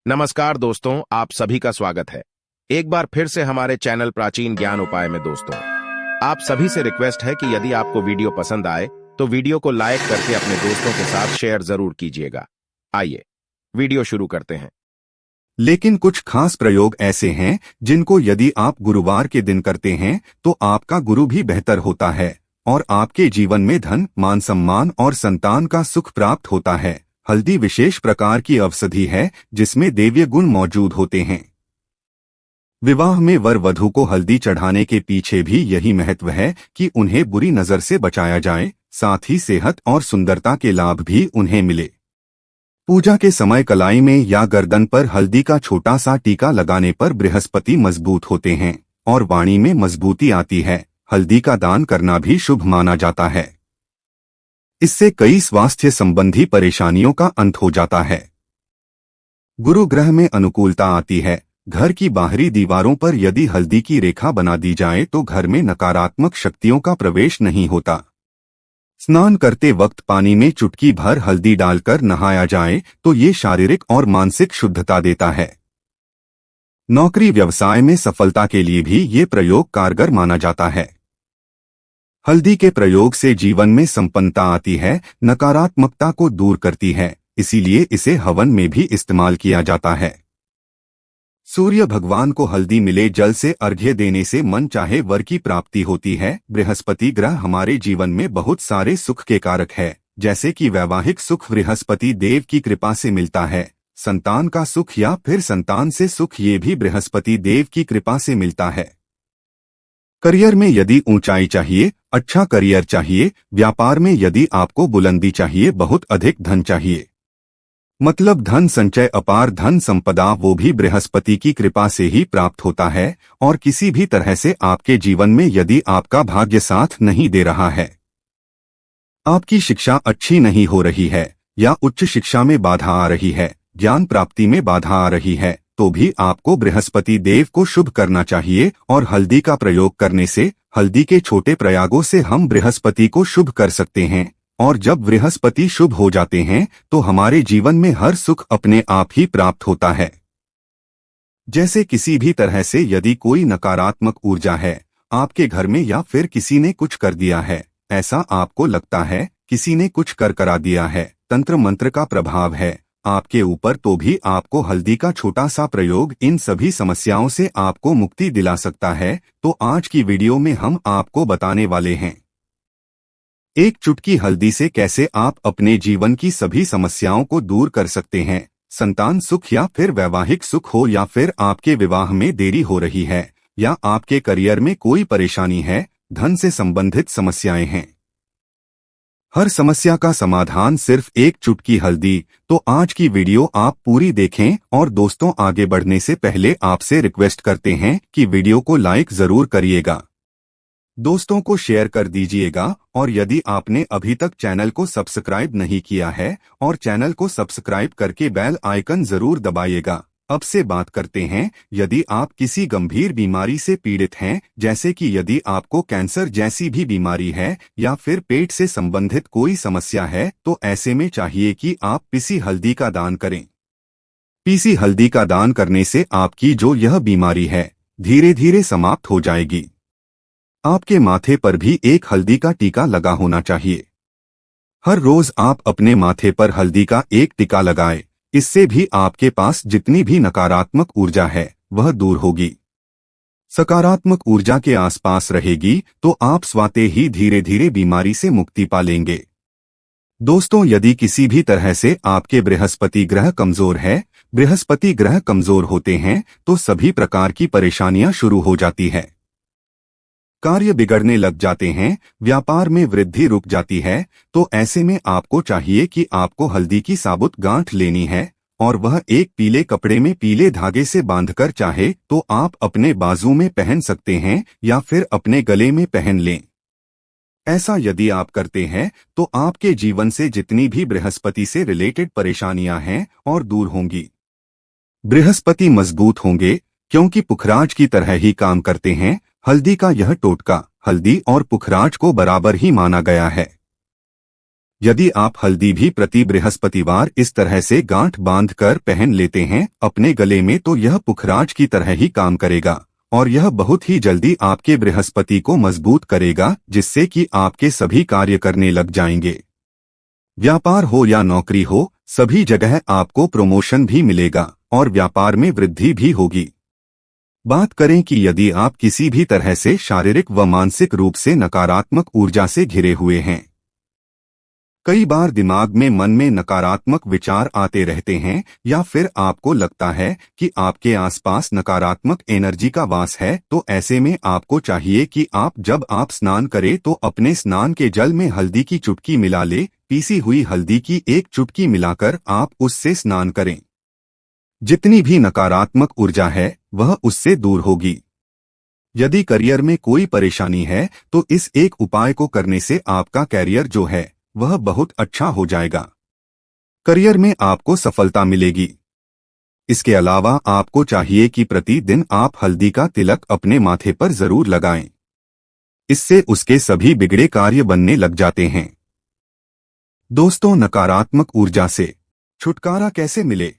नमस्कार दोस्तों, आप सभी का स्वागत है एक बार फिर से हमारे चैनल प्राचीन ज्ञान उपाय में। दोस्तों, आप सभी से रिक्वेस्ट है कि यदि आपको वीडियो पसंद आए तो वीडियो को लाइक करके अपने दोस्तों के साथ शेयर जरूर कीजिएगा। आइए वीडियो शुरू करते हैं। लेकिन कुछ खास प्रयोग ऐसे हैं जिनको यदि आप गुरुवार के दिन करते हैं तो आपका गुरु भी बेहतर होता है और आपके जीवन में धन, मान सम्मान और संतान का सुख प्राप्त होता है। हल्दी विशेष प्रकार की औषधि है जिसमें दैवीय गुण मौजूद होते हैं। विवाह में वर वधू को हल्दी चढ़ाने के पीछे भी यही महत्व है कि उन्हें बुरी नजर से बचाया जाए, साथ ही सेहत और सुंदरता के लाभ भी उन्हें मिले। पूजा के समय कलाई में या गर्दन पर हल्दी का छोटा सा टीका लगाने पर बृहस्पति मजबूत होते हैं और वाणी में मजबूती आती है। हल्दी का दान करना भी शुभ माना जाता है। इससे कई स्वास्थ्य संबंधी परेशानियों का अंत हो जाता है। गुरु ग्रह में अनुकूलता आती है। घर की बाहरी दीवारों पर यदि हल्दी की रेखा बना दी जाए तो घर में नकारात्मक शक्तियों का प्रवेश नहीं होता। स्नान करते वक्त पानी में चुटकी भर हल्दी डालकर नहाया जाए तो ये शारीरिक और मानसिक शुद्धता देता है। नौकरी व्यवसाय में सफलता के लिए भी ये प्रयोग कारगर माना जाता है। हल्दी के प्रयोग से जीवन में संपन्नता आती है, नकारात्मकता को दूर करती है, इसीलिए इसे हवन में भी इस्तेमाल किया जाता है। सूर्य भगवान को हल्दी मिले जल से अर्घ्य देने से मन चाहे वर की प्राप्ति होती है। बृहस्पति ग्रह हमारे जीवन में बहुत सारे सुख के कारक है, जैसे कि वैवाहिक सुख बृहस्पति देव की कृपा से मिलता है। संतान का सुख या फिर संतान से सुख ये भी बृहस्पति देव की कृपा से मिलता है। करियर में यदि ऊंचाई चाहिए, अच्छा करियर चाहिए, व्यापार में यदि आपको बुलंदी चाहिए, बहुत अधिक धन चाहिए, मतलब धन संचय, अपार धन संपदा, वो भी बृहस्पति की कृपा से ही प्राप्त होता है। और किसी भी तरह से आपके जीवन में यदि आपका भाग्य साथ नहीं दे रहा है, आपकी शिक्षा अच्छी नहीं हो रही है या उच्च शिक्षा में बाधा आ रही है, ज्ञान प्राप्ति में बाधा आ रही है, तो भी आपको बृहस्पति देव को शुभ करना चाहिए। और हल्दी का प्रयोग करने से, हल्दी के छोटे प्रयागों से हम बृहस्पति को शुभ कर सकते हैं। और जब बृहस्पति शुभ हो जाते हैं तो हमारे जीवन में हर सुख अपने आप ही प्राप्त होता है। जैसे किसी भी तरह से यदि कोई नकारात्मक ऊर्जा है आपके घर में या फिर किसी ने कुछ कर दिया है, ऐसा आपको लगता है किसी ने कुछ कर करा दिया है, तंत्र मंत्र का प्रभाव है आपके ऊपर, तो भी आपको हल्दी का छोटा सा प्रयोग इन सभी समस्याओं से आपको मुक्ति दिला सकता है। तो आज की वीडियो में हम आपको बताने वाले हैं एक चुटकी हल्दी से कैसे आप अपने जीवन की सभी समस्याओं को दूर कर सकते हैं। संतान सुख या फिर वैवाहिक सुख हो, या फिर आपके विवाह में देरी हो रही है, या आपके करियर में कोई परेशानी है, धन से संबंधित समस्याएं हैं, हर समस्या का समाधान सिर्फ एक चुटकी हल्दी। तो आज की वीडियो आप पूरी देखें। और दोस्तों, आगे बढ़ने से पहले आपसे रिक्वेस्ट करते हैं कि वीडियो को लाइक जरूर करिएगा, दोस्तों को शेयर कर दीजिएगा, और यदि आपने अभी तक चैनल को सब्सक्राइब नहीं किया है और चैनल को सब्सक्राइब करके बेल आइकन जरूर दबाइएगा। अब से बात करते हैं, यदि आप किसी गंभीर बीमारी से पीड़ित हैं, जैसे कि यदि आपको कैंसर जैसी भी बीमारी है या फिर पेट से संबंधित कोई समस्या है, तो ऐसे में चाहिए कि आप पीसी हल्दी का दान करें। पीसी हल्दी का दान करने से आपकी जो यह बीमारी है धीरे धीरे समाप्त हो जाएगी। आपके माथे पर भी एक हल्दी का टीका लगा होना चाहिए। हर रोज आप अपने माथे पर हल्दी का एक टीका लगाएं। इससे भी आपके पास जितनी भी नकारात्मक ऊर्जा है वह दूर होगी, सकारात्मक ऊर्जा के आसपास रहेगी, तो आप स्वतः ही धीरे धीरे बीमारी से मुक्ति पा लेंगे। दोस्तों, यदि किसी भी तरह से आपके बृहस्पति ग्रह कमजोर है, बृहस्पति ग्रह कमजोर होते हैं तो सभी प्रकार की परेशानियां शुरू हो जाती है, कार्य बिगड़ने लग जाते हैं, व्यापार में वृद्धि रुक जाती है। तो ऐसे में आपको चाहिए कि आपको हल्दी की साबुत गांठ लेनी है और वह एक पीले कपड़े में पीले धागे से बांधकर चाहे तो आप अपने बाजू में पहन सकते हैं या फिर अपने गले में पहन लें। ऐसा यदि आप करते हैं तो आपके जीवन से जितनी भी बृहस्पति से रिलेटेड परेशानियां हैं और दूर होंगी। बृहस्पति मजबूत होंगे क्योंकि पुखराज की तरह ही काम करते हैं। हल्दी का यह टोटका हल्दी और पुखराज को बराबर ही माना गया है। यदि आप हल्दी भी प्रति बृहस्पतिवार इस तरह से गांठ बांधकर पहन लेते हैं अपने गले में, तो यह पुखराज की तरह ही काम करेगा और यह बहुत ही जल्दी आपके बृहस्पति को मजबूत करेगा, जिससे कि आपके सभी कार्य करने लग जाएंगे। व्यापार हो या नौकरी हो, सभी जगह आपको प्रमोशन भी मिलेगा और व्यापार में वृद्धि भी होगी। बात करें कि यदि आप किसी भी तरह से शारीरिक व मानसिक रूप से नकारात्मक ऊर्जा से घिरे हुए हैं, कई बार दिमाग में मन में नकारात्मक विचार आते रहते हैं या फिर आपको लगता है कि आपके आसपास नकारात्मक एनर्जी का वास है, तो ऐसे में आपको चाहिए कि जब आप स्नान करें तो अपने स्नान के जल में हल्दी की चुटकी मिला ले। पीसी हुई हल्दी की एक चुटकी मिलाकर आप उससे स्नान करें। जितनी भी नकारात्मक ऊर्जा है वह उससे दूर होगी। यदि करियर में कोई परेशानी है तो इस एक उपाय को करने से आपका कैरियर जो है वह बहुत अच्छा हो जाएगा। करियर में आपको सफलता मिलेगी। इसके अलावा आपको चाहिए कि प्रतिदिन आप हल्दी का तिलक अपने माथे पर जरूर लगाएं। इससे उसके सभी बिगड़े कार्य बनने लग जाते हैं। दोस्तों, नकारात्मक ऊर्जा से छुटकारा कैसे मिले?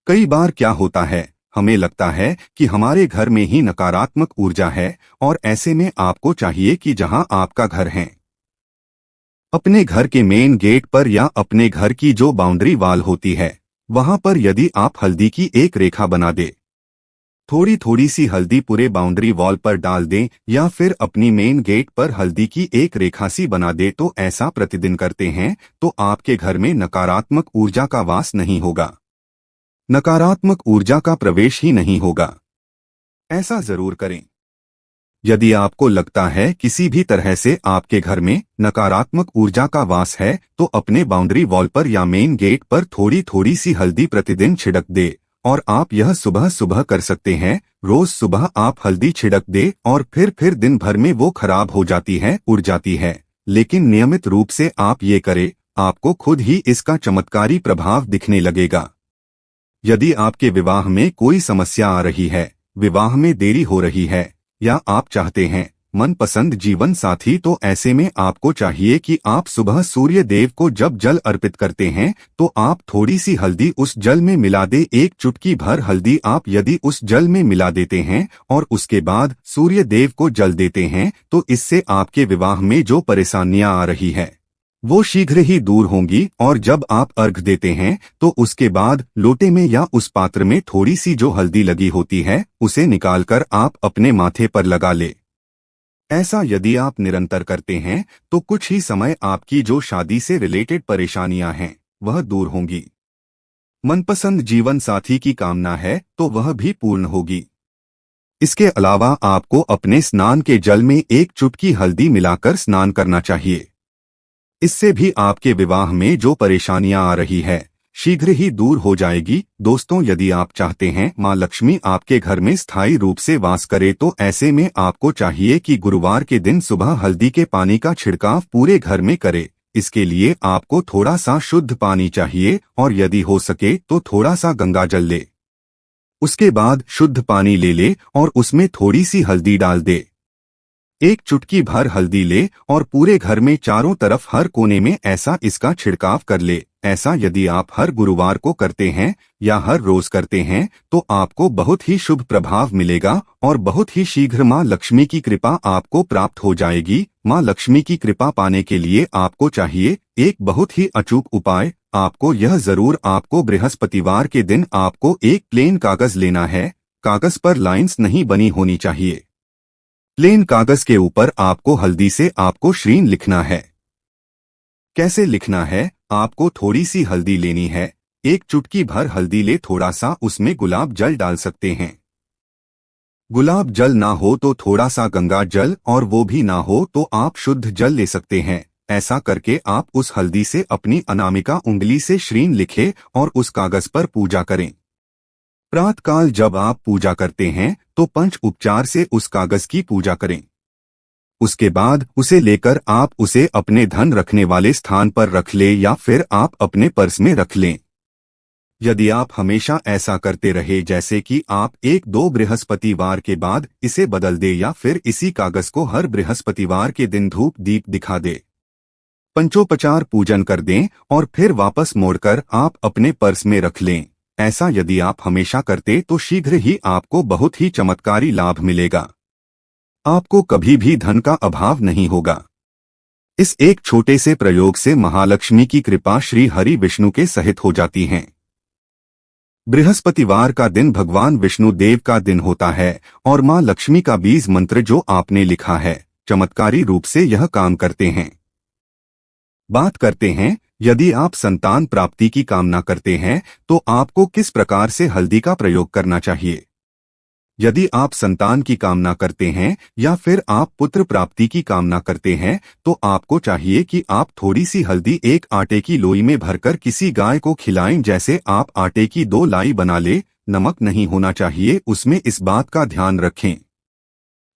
कई बार क्या होता है, हमें लगता है कि हमारे घर में ही नकारात्मक ऊर्जा है और ऐसे में आपको चाहिए कि जहां आपका घर है, अपने घर के मेन गेट पर या अपने घर की जो बाउंड्री वाल होती है वहां पर यदि आप हल्दी की एक रेखा बना दे, थोड़ी थोड़ी सी हल्दी पूरे बाउंड्री वॉल पर डाल दें या फिर अपनी मेन गेट पर हल्दी की एक रेखा सी बना दे, तो ऐसा प्रतिदिन करते हैं तो आपके घर में नकारात्मक ऊर्जा का वास नहीं होगा, नकारात्मक ऊर्जा का प्रवेश ही नहीं होगा। ऐसा जरूर करें। यदि आपको लगता है किसी भी तरह से आपके घर में नकारात्मक ऊर्जा का वास है, तो अपने बाउंड्री वॉल पर या मेन गेट पर थोड़ी थोड़ी सी हल्दी प्रतिदिन छिड़क दे और आप यह सुबह सुबह कर सकते हैं। रोज सुबह आप हल्दी छिड़क दे और फिर दिन भर में वो खराब हो जाती है, उड़ जाती है, लेकिन नियमित रूप से आप ये करें, आपको खुद ही इसका चमत्कारी प्रभाव दिखने लगेगा। यदि आपके विवाह में कोई समस्या आ रही है, विवाह में देरी हो रही है या आप चाहते हैं मनपसंद जीवन साथी, तो ऐसे में आपको चाहिए कि आप सुबह सूर्य देव को जब जल अर्पित करते हैं तो आप थोड़ी सी हल्दी उस जल में मिला दे। एक चुटकी भर हल्दी आप यदि उस जल में मिला देते हैं और उसके बाद सूर्य देव को जल देते हैं, तो इससे आपके विवाह में जो परेशानियां आ रही है वो शीघ्र ही दूर होंगी। और जब आप अर्घ देते हैं तो उसके बाद लोटे में या उस पात्र में थोड़ी सी जो हल्दी लगी होती है उसे निकालकर आप अपने माथे पर लगा ले। ऐसा यदि आप निरंतर करते हैं तो कुछ ही समय आपकी जो शादी से रिलेटेड परेशानियां हैं वह दूर होंगी। मनपसंद जीवन साथी की कामना है तो वह भी पूर्ण होगी। इसके अलावा आपको अपने स्नान के जल में एक चुटकी हल्दी मिलाकर स्नान करना चाहिए। इससे भी आपके विवाह में जो परेशानियां आ रही है शीघ्र ही दूर हो जाएगी। दोस्तों, यदि आप चाहते हैं मां लक्ष्मी आपके घर में स्थायी रूप से वास करे, तो ऐसे में आपको चाहिए कि गुरुवार के दिन सुबह हल्दी के पानी का छिड़काव पूरे घर में करे। इसके लिए आपको थोड़ा सा शुद्ध पानी चाहिए और यदि हो सके तो थोड़ा सा गंगा जल ले। उसके बाद शुद्ध पानी ले ले और उसमें थोड़ी सी हल्दी डाल दे। एक चुटकी भर हल्दी ले और पूरे घर में चारों तरफ हर कोने में ऐसा इसका छिड़काव कर ले। ऐसा यदि आप हर गुरुवार को करते हैं या हर रोज करते हैं तो आपको बहुत ही शुभ प्रभाव मिलेगा और बहुत ही शीघ्र मां लक्ष्मी की कृपा आपको प्राप्त हो जाएगी। मां लक्ष्मी की कृपा पाने के लिए आपको चाहिए एक बहुत ही अचूक उपाय। आपको बृहस्पतिवार के दिन आपको एक प्लेन कागज लेना है। कागज पर लाइंस नहीं बनी होनी चाहिए। प्लेन कागज के ऊपर आपको हल्दी से आपको श्रीन लिखना है। कैसे लिखना है? आपको थोड़ी सी हल्दी लेनी है, एक चुटकी भर हल्दी ले, थोड़ा सा उसमें गुलाब जल डाल सकते हैं। गुलाब जल ना हो तो थोड़ा सा गंगा जल, और वो भी ना हो तो आप शुद्ध जल ले सकते हैं। ऐसा करके आप उस हल्दी से अपनी अनामिका उंगली से श्रीन लिखे और उस कागज पर पूजा करें। प्रातःकाल जब आप पूजा करते हैं तो पंच उपचार से उस कागज की पूजा करें। उसके बाद उसे लेकर आप उसे अपने धन रखने वाले स्थान पर रख ले या फिर आप अपने पर्स में रख लें। यदि आप हमेशा ऐसा करते रहे, जैसे कि आप 1-2 बृहस्पतिवार के बाद इसे बदल दे या फिर इसी कागज को हर बृहस्पतिवार के दिन धूप दीप दिखा दे, पंचोपचार पूजन कर दें और फिर वापस मोड़कर आप अपने पर्स में रख लें। ऐसा यदि आप हमेशा करते तो शीघ्र ही आपको बहुत ही चमत्कारी लाभ मिलेगा। आपको कभी भी धन का अभाव नहीं होगा। इस एक छोटे से प्रयोग से महालक्ष्मी की कृपा श्री हरि विष्णु के सहित हो जाती है। बृहस्पतिवार का दिन भगवान विष्णु देव का दिन होता है और मां लक्ष्मी का बीज मंत्र जो आपने लिखा है चमत्कारी रूप से यह काम करते हैं। बात करते हैं, यदि आप संतान प्राप्ति की कामना करते हैं तो आपको किस प्रकार से हल्दी का प्रयोग करना चाहिए। यदि आप संतान की कामना करते हैं या फिर आप पुत्र प्राप्ति की कामना करते हैं तो आपको चाहिए कि आप थोड़ी सी हल्दी एक आटे की लोई में भरकर किसी गाय को खिलाएं। जैसे आप आटे की 2 लाई बना ले, नमक नहीं होना चाहिए उसमें, इस बात का ध्यान रखें।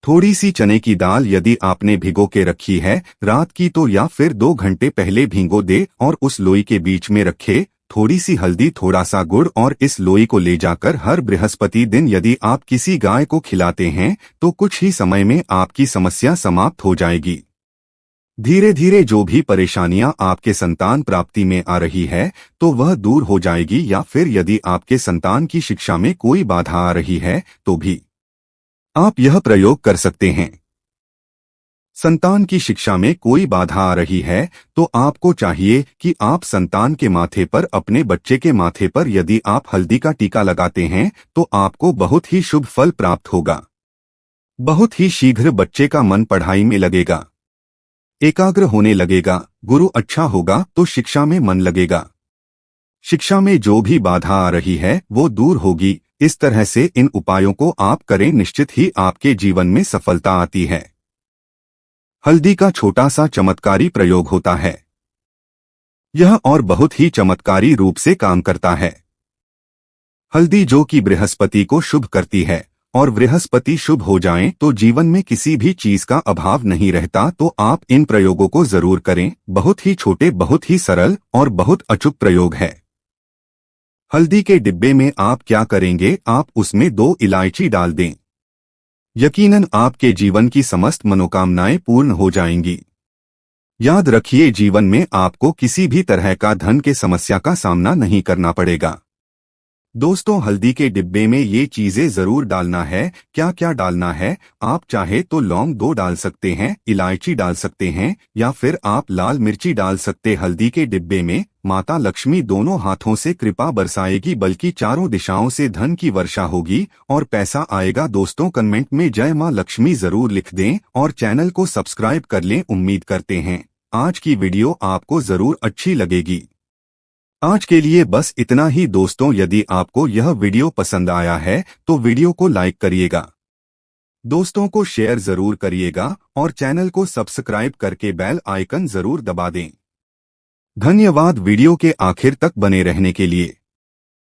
थोड़ी सी चने की दाल यदि आपने भिगो के रखी है रात की तो या फिर 2 घंटे पहले भिगो दे और उस लोई के बीच में रखे थोड़ी सी हल्दी, थोड़ा सा गुड़ और इस लोई को ले जाकर हर बृहस्पति दिन यदि आप किसी गाय को खिलाते हैं तो कुछ ही समय में आपकी समस्या समाप्त हो जाएगी। धीरे धीरे जो भी परेशानियां आपके संतान प्राप्ति में आ रही है तो वह दूर हो जाएगी। या फिर यदि आपके संतान की शिक्षा में कोई बाधा आ रही है तो भी आप यह प्रयोग कर सकते हैं। संतान की शिक्षा में कोई बाधा आ रही है तो आपको चाहिए कि आप संतान के माथे पर, अपने बच्चे के माथे पर यदि आप हल्दी का टीका लगाते हैं तो आपको बहुत ही शुभ फल प्राप्त होगा। बहुत ही शीघ्र बच्चे का मन पढ़ाई में लगेगा, एकाग्र होने लगेगा, गुरु अच्छा होगा तो शिक्षा में मन लगेगा। शिक्षा में जो भी बाधा आ रही है वो दूर होगी। इस तरह से इन उपायों को आप करें, निश्चित ही आपके जीवन में सफलता आती है। हल्दी का छोटा सा चमत्कारी प्रयोग होता है यह और बहुत ही चमत्कारी रूप से काम करता है। हल्दी जो कि बृहस्पति को शुभ करती है और बृहस्पति शुभ हो जाएं तो जीवन में किसी भी चीज का अभाव नहीं रहता। तो आप इन प्रयोगों को जरूर करें। बहुत ही छोटे, बहुत ही सरल और बहुत अचूक प्रयोग है। हल्दी के डिब्बे में आप क्या करेंगे, आप उसमें 2 इलायची डाल दें। यकीनन आपके जीवन की समस्त मनोकामनाएं पूर्ण हो जाएंगी। याद रखिए, जीवन में आपको किसी भी तरह का धन के समस्या का सामना नहीं करना पड़ेगा। दोस्तों, हल्दी के डिब्बे में ये चीजें जरूर डालना है। क्या क्या डालना है, आप चाहे तो लौंग 2 डाल सकते हैं, इलायची डाल सकते हैं या फिर आप लाल मिर्ची डाल सकते। हल्दी के डिब्बे में माता लक्ष्मी दोनों हाथों से कृपा बरसाएगी, बल्कि चारों दिशाओं से धन की वर्षा होगी और पैसा आएगा। दोस्तों, कमेंट में जय मां लक्ष्मी जरूर लिख दें और चैनल को सब्सक्राइब कर लें। उम्मीद करते हैं आज की वीडियो आपको जरूर अच्छी लगेगी। आज के लिए बस इतना ही दोस्तों। यदि आपको यह वीडियो पसंद आया है तो वीडियो को लाइक करिएगा, दोस्तों को शेयर जरूर करिएगा और चैनल को सब्सक्राइब करके बेल आइकन जरूर दबा दें। धन्यवाद वीडियो के आखिर तक बने रहने के लिए।